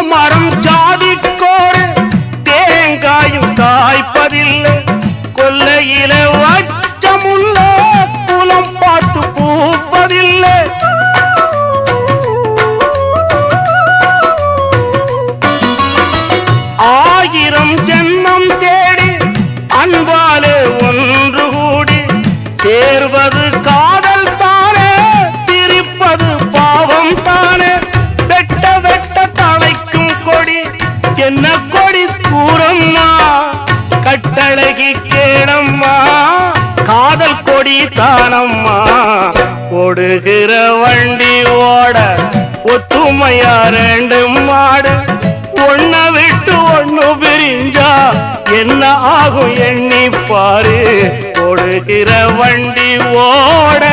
மரம் ஜாதிக்கோடு தேங்காயும் காய்ப்பதில்லை கொல்லையில வச்சமுள்ள குலம் பார்த்து பூப்பதில்லை ஆயிரம் ஜென்மம் தேடி அன்பாலே ஒன்று கூடி சேர்வது காதல் தானே பிரிப்பது பாவம் தானே வெட்ட வெட்ட தலைக்கும் கொடி என்ன கொடி கூறம்மா கட்டழகி கேளம்மா காதல் கொடி தானம்மா ஓடுகிற வண்டி ஓட ஒத்துமையா ரெண்டு மாடு ஒன்ன விட்டு ஒண்ணு பிரிஞ்சா என்ன ஆகும் எண்ணி பாரு ஓடுகிற வண்டி ஓட